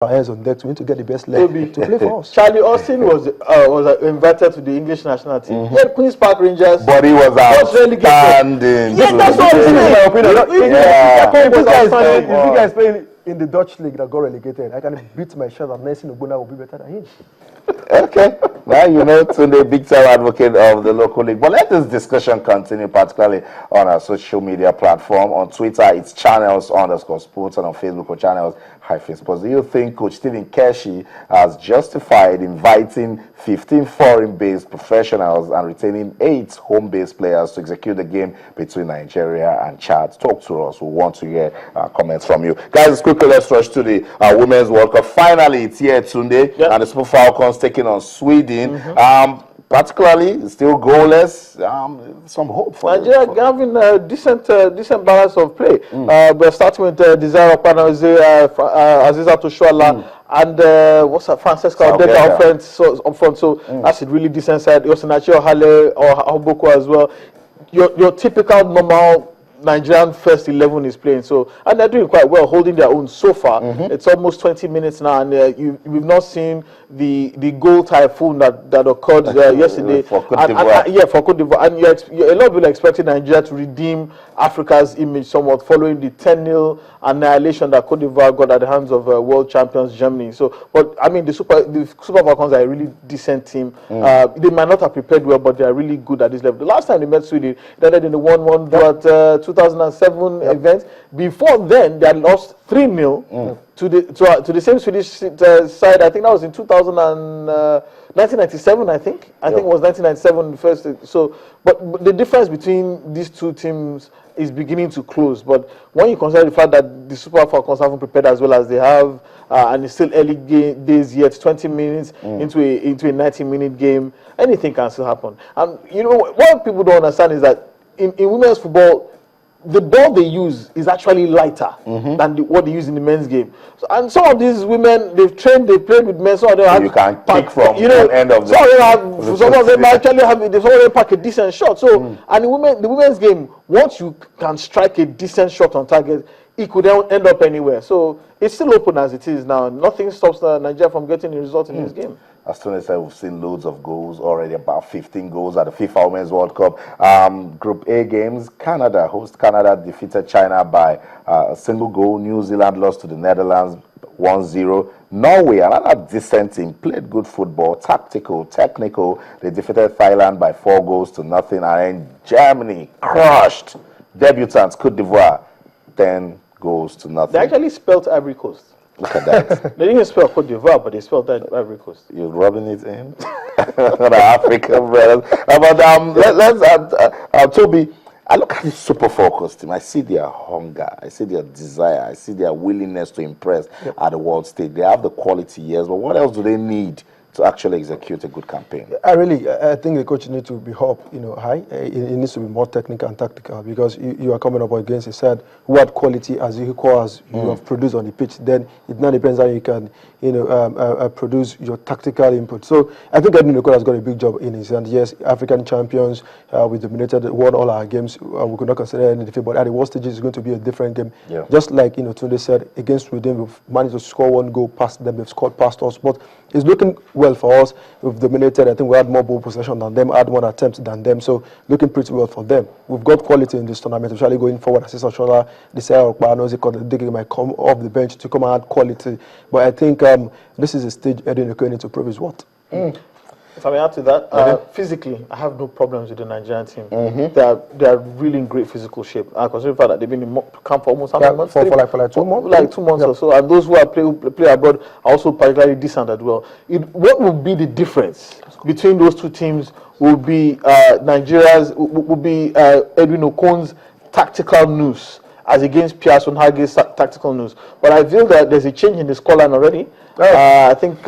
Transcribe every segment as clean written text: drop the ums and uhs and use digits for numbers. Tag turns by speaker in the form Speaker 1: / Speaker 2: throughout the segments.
Speaker 1: our hands on deck. We need to get the best leg to play for us.
Speaker 2: Charlie Austin was invited to the English national team. He had Queen's Park Rangers.
Speaker 3: But he was outstanding.
Speaker 2: Yeah, that's what I'm saying.
Speaker 1: If you guys playing in the Dutch league that got relegated, I can beat my shot and Nelson Ogbonna will be better than him.
Speaker 3: Okay, now you know Tunde, big time advocate of the local league. But let this discussion continue, particularly on our social media platform. On Twitter, it's channels_sports, and on Facebook, or channels-sports. Do you think Coach Stephen Keshi has justified inviting 15 foreign-based professionals and retaining 8 home-based players to execute the game between Nigeria and Chad? Talk to us. We want to hear comments from you. Guys, quickly, let's rush to the Women's World Cup. Finally, it's here Tunde, and the Super Falcons taking on Sweden. Particularly, still goalless. Some hope for
Speaker 2: Nigeria having a decent balance of play. We're starting with Desire Okpanoze, Aziza Toshuala, and what's that, Francesca Odeka up front. So that's a really decent side. Osinachi Ohale or Ahoboko as well. Your typical normal Nigerian first 11 is playing, so, and they're doing quite well, holding their own so far. It's almost 20 minutes now, and we've not seen the goal typhoon that occurred yesterday
Speaker 3: for Cote d'Ivoire.
Speaker 2: For Cote d'Ivoire, and a lot of people are expecting Nigeria to redeem Africa's image somewhat following the 10-0 annihilation that Cote d'Ivoire got at the hands of world champions Germany. So, but I mean, the Super Falcons are a really decent team. They might not have prepared well, but they are really good at this level. The last time they met Sweden, they ended in the 1-1 draw at 2007 event. Before then, they had lost 3-0 to the same Swedish side. I think that was in 1997. I think it was 1997 first. So, but the difference between these two teams is beginning to close. But when you consider the fact that the Super Falcons haven't prepared as well as they have, and it's still early days yet, 20 minutes into a 90-minute game, anything can still happen. And you know what people don't understand is that in women's football, the ball they use is actually lighter than what they use in the men's game. So, and some of these women, they've played with men. Some of them
Speaker 3: you can pick from one end of the.
Speaker 2: Some of them actually have. Some of them pack a decent shot. So, and the women's game, once you can strike a decent shot on target, it could end up anywhere. So it's still open as it is now. Nothing stops Nigeria from getting a result in this game.
Speaker 3: As Tony said, we've seen loads of goals already, about 15 goals at the FIFA Women's World Cup. Group A games, host Canada defeated China by a single goal. New Zealand lost to the Netherlands 1-0. Norway, another decent team, played good football, tactical, technical. They defeated Thailand by 4-0. And then Germany crushed debutants Cote d'Ivoire 10-0.
Speaker 2: They actually spelt Ivory Coast.
Speaker 3: Look at that.
Speaker 2: They didn't spell Cote d'Ivoire, but they spelled that Ivory Coast.
Speaker 3: You're rubbing it in? The African brothers. But Toby, I look at the Super Falcons team. I see their hunger. I see their desire. I see their willingness to impress at the world stage. They have the quality, yes, but what else do they need to actually execute a good campaign? I
Speaker 1: think the coach needs to be up, high. It needs to be more technical and tactical, because you are coming up against a side who had quality as equal as you have produced on the pitch. Then it now depends how you can, produce your tactical input. So I think Edwin Okoro has got a big job in his hand. Yes, African champions, we dominated, won all our games. We could not consider any defeat, but at the worst stages, it's going to be a different game. Yeah. Just like Tunde said, against Sweden, we've managed to score 1 goal past them. They've scored past us, but it's looking well for us. We've dominated. I think we had more ball possession than them, had more attempts than them. So looking pretty well for them. We've got quality in this tournament, especially going forward. Assistant Shola, Desire Okpanoze, they might come off the bench to come and add quality. But I think this is a stage Edwin Okoro needs to prove his worth.
Speaker 2: If I may add to that, physically, I have no problems with the Nigerian team. They are really in great physical shape. I consider the fact that they've been in camp for almost how many months?
Speaker 1: For like 2 months.
Speaker 2: Like 2 months or so. And those who play abroad are also particularly decent as well. What will be the difference between those two teams will be Nigeria's, will be Edwin Okon's tactical nous as against Pierre Sonhage's tactical nous. But I feel that there's a change in the scoreline already. I think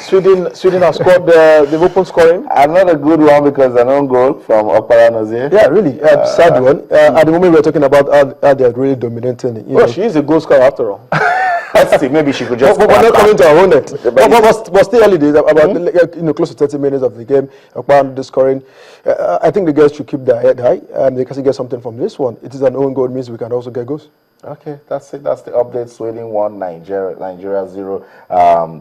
Speaker 2: Sweden have scored, they've opened scoring.
Speaker 3: Another good one because an own goal from Okpanoze.
Speaker 1: Yeah, really, sad one. At the moment we're talking about how they're really dominating.
Speaker 2: She is a goal scorer after all.
Speaker 3: Let's see, maybe she could just.
Speaker 1: But not coming to our own net. But still early days, about close to 30 minutes of the game, Okpanoze scoring. I think the girls should keep their head high, and they can get something from this one. It is an own goal, means we can also get goals.
Speaker 3: Okay, that's it. That's the update. Sweden 1, Nigeria 0.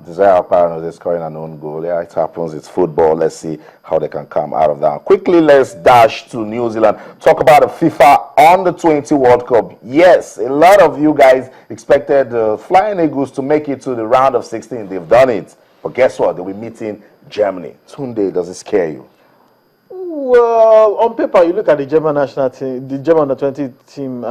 Speaker 3: Desire Akpara is scoring an own goal. Yeah, it happens. It's football. Let's see how they can come out of that. Quickly, let's dash to New Zealand. Talk about the FIFA Under-20 World Cup. Yes, a lot of you guys expected the Flying Eagles to make it to the round of 16. They've done it. But guess what? They'll be meeting Germany. Tunde, does it scare you?
Speaker 2: Well, on paper, you look at the German national team, the German under-20 team,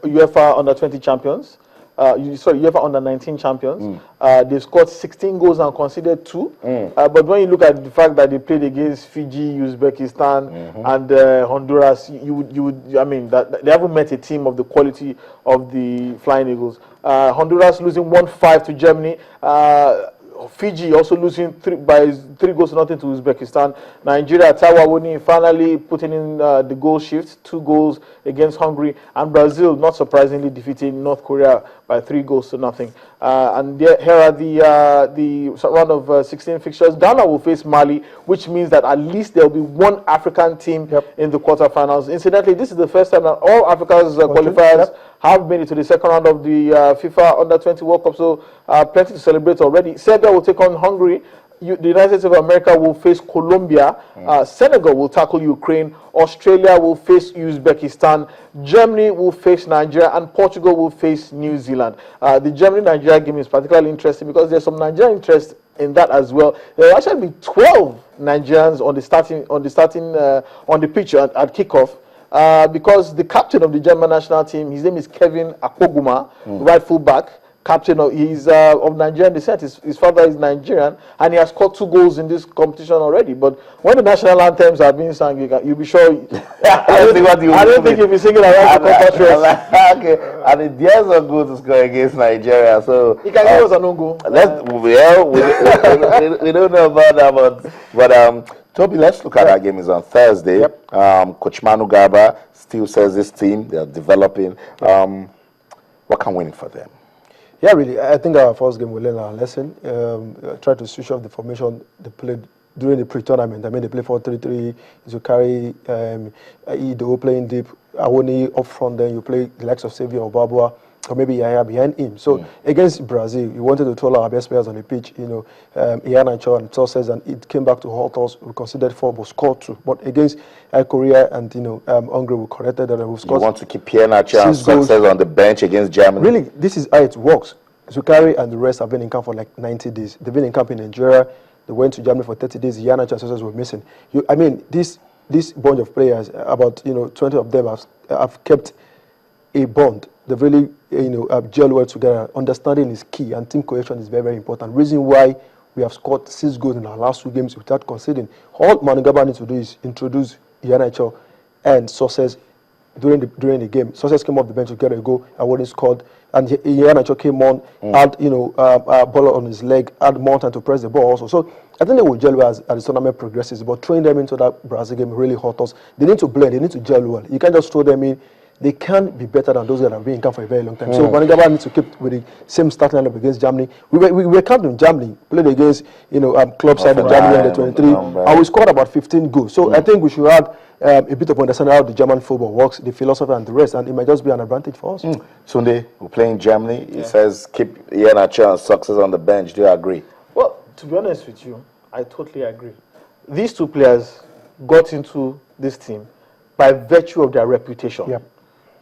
Speaker 2: UEFA under-20 champions. UEFA under-19 champions. They've scored 16 goals and conceded 2. But when you look at the fact that they played against Fiji, Uzbekistan, and Honduras, I mean, that they haven't met a team of the quality of the Flying Eagles. Honduras losing 1-5 to Germany. Fiji also losing 3 goals to nothing to Uzbekistan. Nigeria, Taiwan finally putting in the goal shift, 2 goals against Hungary, and Brazil, not surprisingly, defeating North Korea by 3 goals to nothing. And here are the round of 16 fixtures. Ghana will face Mali, which means that at least there will be one African team in the quarterfinals. Incidentally, this is the first time that all Africa's qualifiers have made it to the second round of the FIFA Under-20 World Cup, so plenty to celebrate already. Serbia will take on Hungary. The United States of America will face Colombia. Senegal will tackle Ukraine. Australia will face Uzbekistan. Germany will face Nigeria, and Portugal will face New Zealand. The Germany-Nigeria game is particularly interesting because there's some Nigerian interest in that as well. There will actually be 12 Nigerians on the pitch at kickoff. Because the captain of the German national team, his name is Kevin Akpoguma, right fullback, captain of Nigerian descent. His father is Nigerian, and he has scored 2 goals in this competition already. But when the national anthems are being sung, you'll be sure. I don't think you'll be singing around the compatriots.
Speaker 3: Okay, and it dares not go to score against Nigeria, so
Speaker 2: he can give us an own goal.
Speaker 3: We don't know about that, but Toby, let's look at that game. It's on Thursday. Coach Manu Garba still says this team, they're developing. What can win for them?
Speaker 1: Yeah, really. I think our first game we learned our lesson. Try to switch off the formation they played during the pre-tournament. I mean, they play 4-3-3. You carry Ido playing deep, Awoni up front. Then you play the likes of Xavier Obabua, or maybe Yaya behind him. So against Brazil, we wanted to throw our best players on the pitch. Iheanacho and Sources, and it came back to haunt us. We considered 4, but scored 2. But against Korea and Hungary, we corrected that and we scored.
Speaker 3: You want to keep Iheanacho and Sources on the bench against Germany?
Speaker 1: Really, this is how it works. Zukari and the rest have been in camp for like 90 days. They've been in camp in Nigeria. They went to Germany for 30 days. Iheanacho and Sources were missing. I mean, this bunch of players, about 20 of them have kept a bond. They've really gel well together. Understanding is key, and team cohesion is very, very important. Reason why we have scored 6 goals in our last 2 games without conceding. All Manu Garba needs to do is introduce Iheanacho and Sources during the game. Sources came off the bench to get a goal, and when he scored, and Iheanacho came on, had ball on his leg, had more time to press the ball also. So I think they will gel well as the tournament progresses. But throwing them into that Brazil game really hurt us. They need to blend. They need to gel well. You can't just throw them in. They can be better than those that have been in camp for a very long time. So Manu Garba needs to keep with the same starting lineup against Germany. We were counting Germany, played against club side in Germany under 23, and we scored about 15 goals. So I think we should have a bit of understanding how the German football works, the philosophy and the rest, and it might just be an advantage for us.
Speaker 3: Sunday, we're playing Germany. He says keep Iheanacho and Success on the bench. Do you agree?
Speaker 2: Well, to be honest with you, I totally agree. These 2 players got into this team by virtue of their reputation.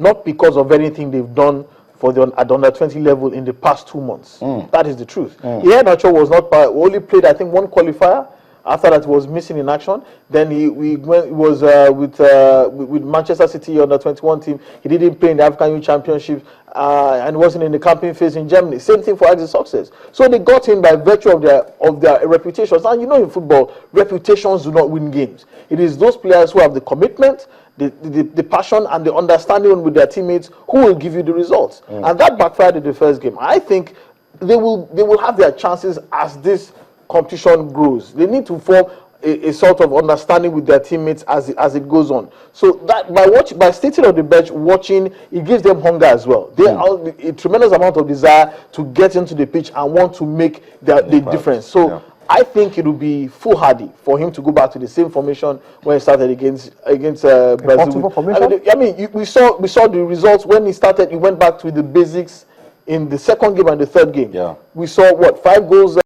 Speaker 2: Not because of anything they've done for the under-20 level in the past 2 months. That is the truth. Iheanacho was not only played, I think, 1 qualifier. After that, he was missing in action. Then he was with Manchester City under-21 team. He didn't play in the African Youth Championship and wasn't in the campaign phase in Germany. Same thing for Axel Success. So they got in by virtue of their reputations. And in football, reputations do not win games. It is those players who have the commitment, the passion and the understanding with their teammates who will give you the results. And that backfired in the first game. I think they will have their chances as this competition grows. They need to form a sort of understanding with their teammates as it goes on. So that by sitting on the bench watching, it gives them hunger as well. They have a tremendous amount of desire to get into the pitch and want to make the difference. So I think it would be foolhardy for him to go back to the same formation when he started against Brazil.
Speaker 1: Formation?
Speaker 2: We saw the results when he started. He went back to the basics in the second game and the third game.
Speaker 3: Yeah.
Speaker 2: We saw 5 goals.